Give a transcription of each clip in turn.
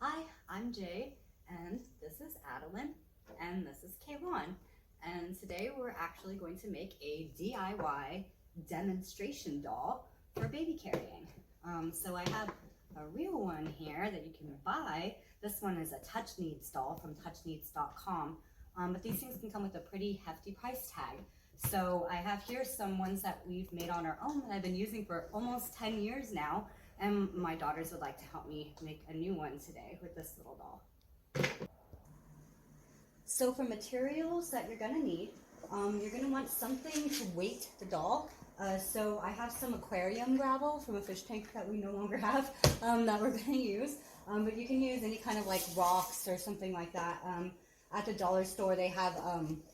Hi, I'm Jay, and this is Adeline, and this is Kaylon. And today we're actually going to make a DIY demonstration doll for baby carrying. So I have a real one here that you can buy. This one is a Touch Needs doll from touchneeds.com, but these things can come with a pretty hefty price tag. So I have here some ones that we've made on our own that I've been using for almost 10 years now, and my daughters would like to help me make a new one today with this little doll. So for materials that you're gonna need, you're gonna want something to weight the doll. So I have some aquarium gravel from a fish tank that we no longer have that we're gonna use. But you can use any kind of like rocks or something like that. At the dollar store they have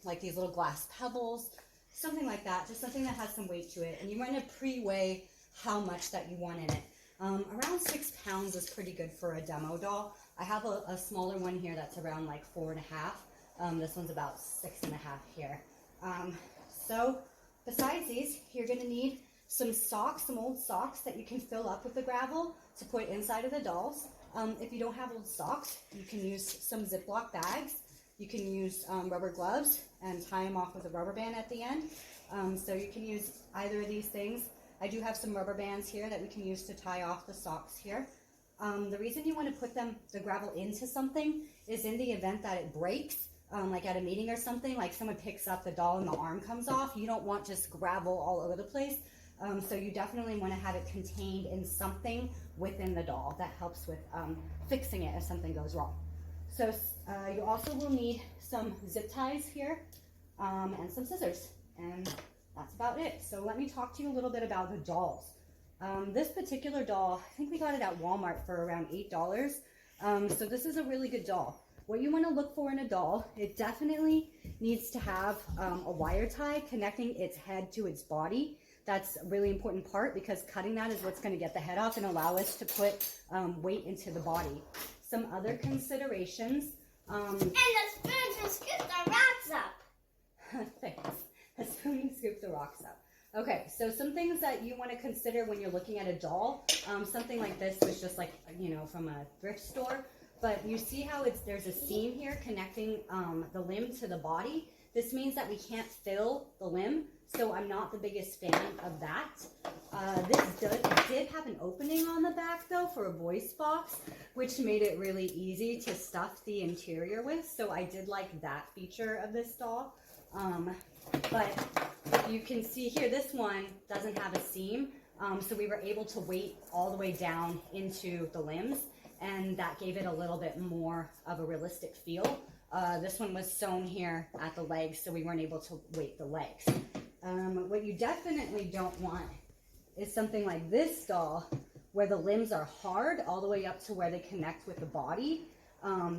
like these little glass pebbles, something like that, just something that has some weight to it. And you want to pre-weigh how much that you want in it. Around 6 pounds is pretty good for a demo doll. I have a smaller one here that's around like 4.5. This one's about 6.5 here. So besides these, you're gonna need some socks, some old socks that you can fill up with the gravel to put inside of the dolls. If you don't have old socks, you can use some Ziploc bags. You can use rubber gloves and tie them off with a rubber band at the end. So you can use either of these things. I do have some rubber bands here that we can use to tie off the socks here. The reason you want to put the gravel into something is in the event that it breaks, like at a meeting or something, like someone picks up the doll and the arm comes off, you don't want just gravel all over the place. So you definitely want to have it contained in something within the doll that helps with fixing it if something goes wrong. So you also will need some zip ties here and some scissors, and that's about it. So let me talk to you a little bit about the dolls. This particular doll, I think we got it at Walmart for around $8. So this is a really good doll. What you want to look for in a doll, it definitely needs to have a wire tie connecting its head to its body. That's a really important part because cutting that is what's going to get the head off and allow us to put weight into the body. Some other considerations. And the spoon to scoop the rocks up. Thanks. A spoon to scoop the rocks up. Okay, so some things that you want to consider when you're looking at a doll. Something like this was just like, from a thrift store. But you see how there's a seam here connecting the limb to the body. This means that we can't fill the limb, so I'm not the biggest fan of that. This did have an opening on the back though for a voice box, which made it really easy to stuff the interior with. So I did like that feature of this doll. But you can see here, this one doesn't have a seam. So we were able to weight all the way down into the limbs, and that gave it a little bit more of a realistic feel. This one was sewn here at the legs, so we weren't able to weight the legs. What you definitely don't want is something like this doll where the limbs are hard all the way up to where they connect with the body,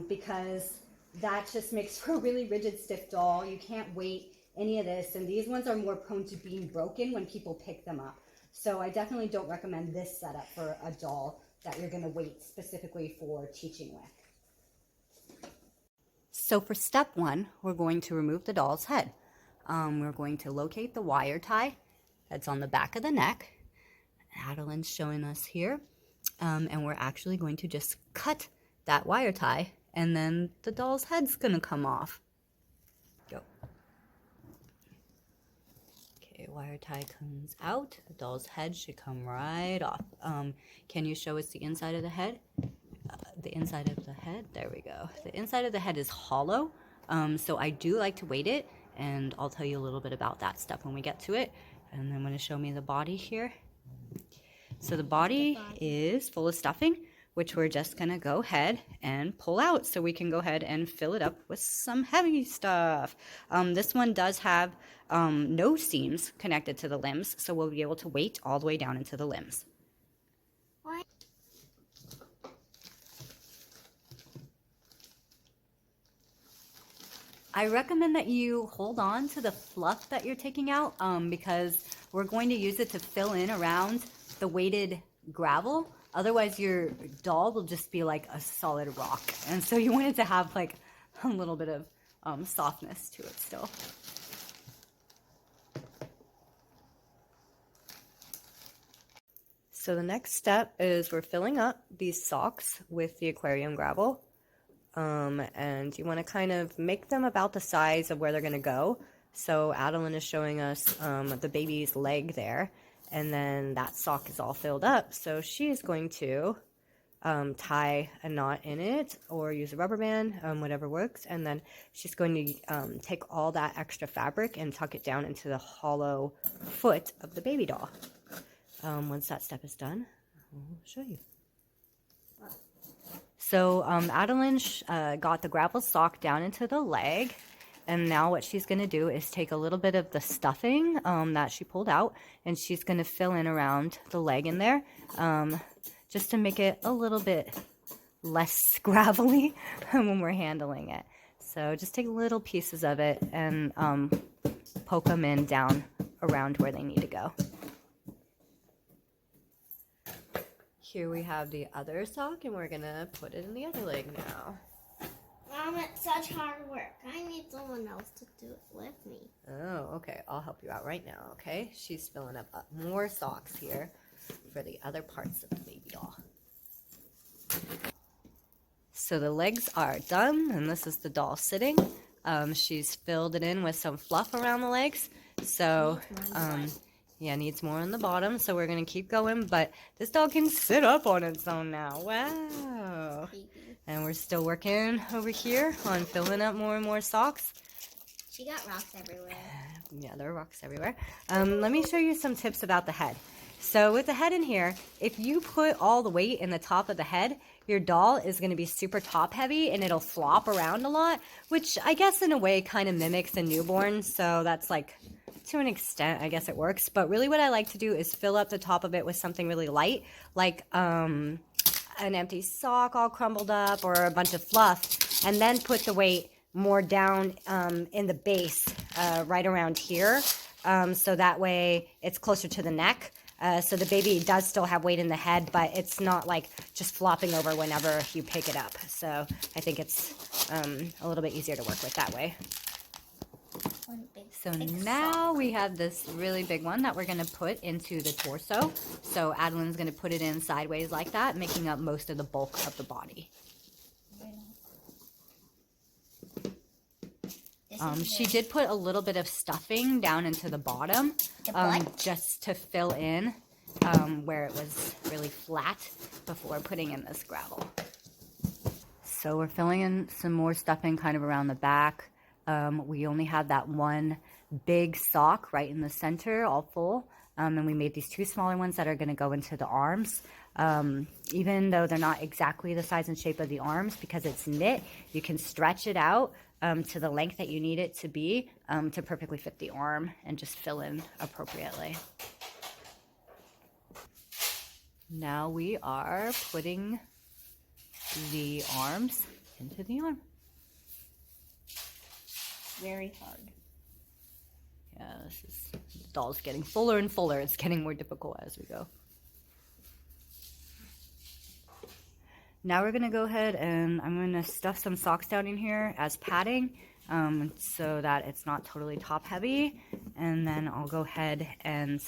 because that just makes for a really rigid, stiff doll. You can't weight any of this, and these ones are more prone to being broken when people pick them up. So I definitely don't recommend this setup for a doll that you're going to weight specifically for teaching with. So for step one, we're going to remove the doll's head. We're going to locate the wire tie that's on the back of the neck. Adeline's showing us here. And we're actually going to just cut that wire tie, and then the doll's head's going to come off. Go. Okay, wire tie comes out. The doll's head should come right off. Can you show us the inside of the head? The inside of the head, there we go. The inside of the head is hollow, so I do like to weight it, and I'll tell you a little bit about that stuff when we get to it. And then I'm going to show me the body here. So the body is full of stuffing, which we're just going to go ahead and pull out so we can go ahead and fill it up with some heavy stuff. This one does have no seams connected to the limbs, so we'll be able to weight all the way down into the limbs. I recommend that you hold on to the fluff that you're taking out because we're going to use it to fill in around the weighted gravel. Otherwise, your doll will just be like a solid rock. And so you want it to have like a little bit of softness to it still. So the next step is we're filling up these socks with the aquarium gravel. And you want to kind of make them about the size of where they're going to go. So Adeline is showing us the baby's leg there, and then that sock is all filled up. So she is going to tie a knot in it or use a rubber band, whatever works. And then she's going to take all that extra fabric and tuck it down into the hollow foot of the baby doll. Once that step is done, I'll show you. So Adeline got the gravel sock down into the leg, and now what she's going to do is take a little bit of the stuffing that she pulled out, and she's going to fill in around the leg in there, just to make it a little bit less gravelly when we're handling it. So just take little pieces of it and poke them in down around where they need to go. Here we have the other sock, and we're gonna put it in the other leg now. Mom, it's such hard work. I need someone else to do it with me. Oh, okay. I'll help you out right now, okay? She's filling up more socks here for the other parts of the baby doll. So the legs are done, and this is the doll sitting. She's filled it in with some fluff around the legs. So, yeah, needs more on the bottom, so we're going to keep going, but this doll can sit up on its own now. Wow. And we're still working over here on filling up more and more socks. She got rocks everywhere. Yeah, there are rocks everywhere. Let me show you some tips about the head. So with the head in here, if you put all the weight in the top of the head, your doll is going to be super top heavy and it'll flop around a lot, which I guess in a way kind of mimics a newborn, so that's like... to an extent, I guess it works. But really what I like to do is fill up the top of it with something really light, like an empty sock all crumbled up or a bunch of fluff, and then put the weight more down in the base right around here, so that way it's closer to the neck. So the baby does still have weight in the head, but it's not like just flopping over whenever you pick it up. So I think it's a little bit easier to work with that way. So now we have this really big one that we're going to put into the torso. So Adeline's going to put it in sideways like that, making up most of the bulk of the body. She did put a little bit of stuffing down into the bottom, just to fill in where it was really flat before putting in this gravel. So we're filling in some more stuffing kind of around the back. We only had that one big sock right in the center, all full. And we made these two smaller ones that are going to go into the arms. Even though they're not exactly the size and shape of the arms, because it's knit, you can stretch it out to the length that you need it to be to perfectly fit the arm and just fill in appropriately. Now we are putting the arms into the arm. Very hard. Yeah, the doll's getting fuller and fuller. It's getting more difficult as we go. Now we're going to go ahead and I'm going to stuff some socks down in here as padding so that it's not totally top heavy. And then I'll go ahead and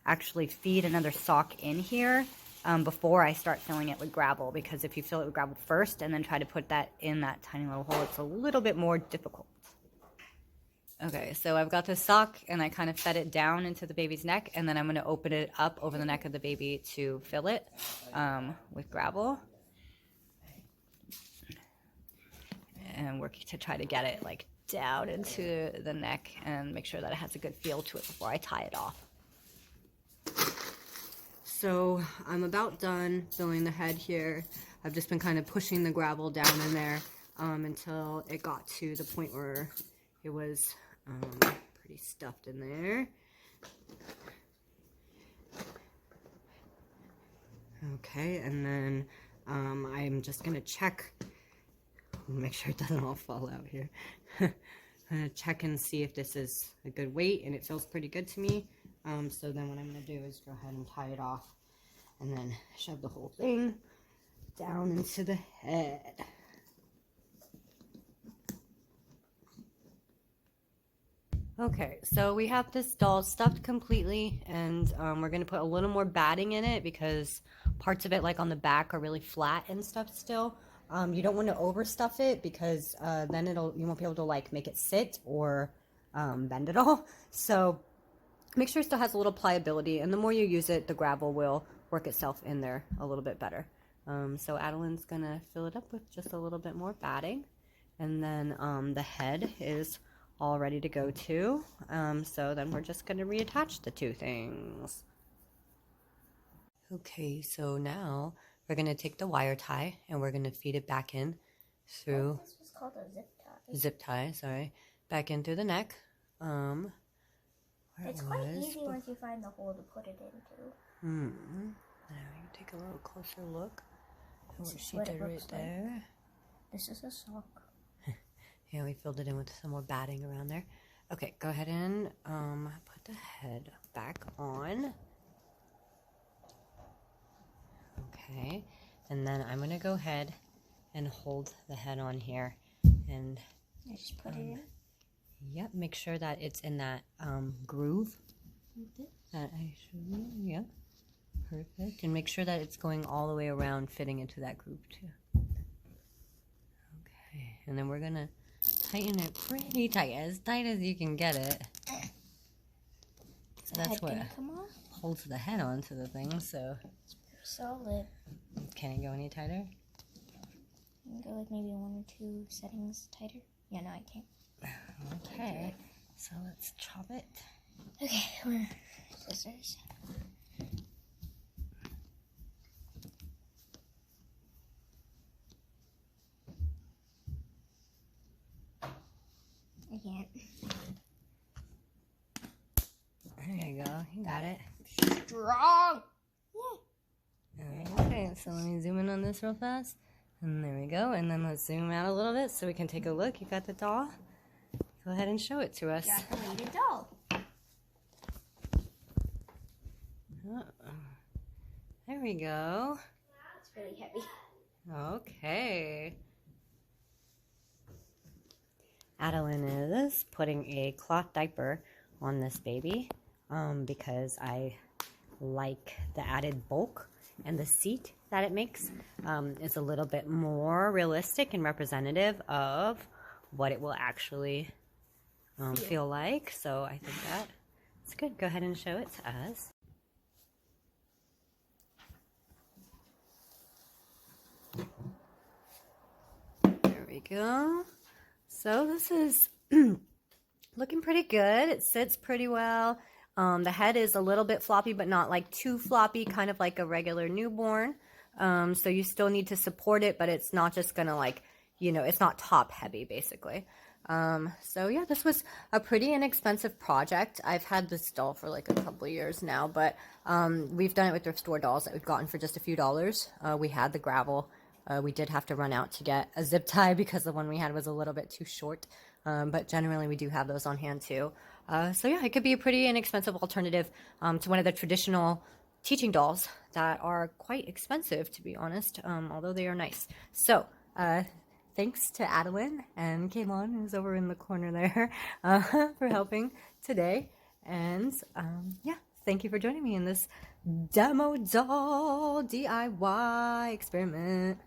actually feed another sock in here before I start filling it with gravel, because if you fill it with gravel first and then try to put that in that tiny little hole, it's a little bit more difficult. Okay, so I've got this sock and I kind of fed it down into the baby's neck, and then I'm going to open it up over the neck of the baby to fill it with gravel. And work to try to get it like down into the neck and make sure that it has a good feel to it before I tie it off. So I'm about done filling the head here. I've just been kind of pushing the gravel down in there until it got to the point where it was pretty stuffed in there. Okay, and then I'm just gonna check, make sure it doesn't all fall out here. I'm gonna check and see if this is a good weight, and it feels pretty good to me. So then what I'm gonna do is go ahead and tie it off and then shove the whole thing down into the head. Okay, so we have this doll stuffed completely, and we're gonna put a little more batting in it because parts of it, like on the back, are really flat and stuff still. You don't want to overstuff it because then you won't be able to like make it sit or bend it all. So make sure it still has a little pliability, and the more you use it, the gravel will work itself in there a little bit better. So Adeline's gonna fill it up with just a little bit more batting, and then the head is all ready to go too. So then we're just gonna reattach the two things. Okay, so now we're gonna take the wire tie and we're gonna feed it back in through This was called a zip tie, sorry, back in through the neck. It's quite easy once you find the hole to put it into. There, you take a little closer look at what she did right there. This is a sock. Yeah, we filled it in with some more batting around there. Okay, go ahead and put the head back on. Okay, and then I'm gonna go ahead and hold the head on here, and I just put it in. Yep, make sure that it's in that groove that I showed you. Yep, perfect, and make sure that it's going all the way around, fitting into that groove too. Okay, and then we're gonna tighten it pretty tight as you can get it. So that's what holds the head onto the thing. So it's pretty solid. Can it go any tighter? You can go like maybe 1 or 2 settings tighter. Yeah, no, I can't. Okay, so let's chop it. Okay, we're scissors. I can't. There you go. You got it. Strong. Okay, so let me zoom in on this real fast. And there we go. And then let's zoom out a little bit so we can take a look. You got the doll? Go ahead and show it to us. Got the weighted doll. There we go. It's really heavy. Okay. Adeline is putting a cloth diaper on this baby because I like the added bulk, and the seat that it makes is a little bit more realistic and representative of what it will actually feel like. So I think that's good. Go ahead and show it to us. There we go. So this is looking pretty good. It sits pretty well. The head is a little bit floppy, but not like too floppy, kind of like a regular newborn. So you still need to support it, but it's not just gonna like, it's not top heavy basically. So yeah, this was a pretty inexpensive project. I've had this doll for like a couple years now, but we've done it with thrift store dolls that we've gotten for just a few dollars. We had the gravel. We did have to run out to get a zip tie because the one we had was a little bit too short. But generally we do have those on hand too. So yeah, it could be a pretty inexpensive alternative to one of the traditional teaching dolls that are quite expensive, to be honest, although they are nice. So thanks to Adeline and Kaylon, who's over in the corner there, for helping today. And yeah, thank you for joining me in this demo doll DIY experiment.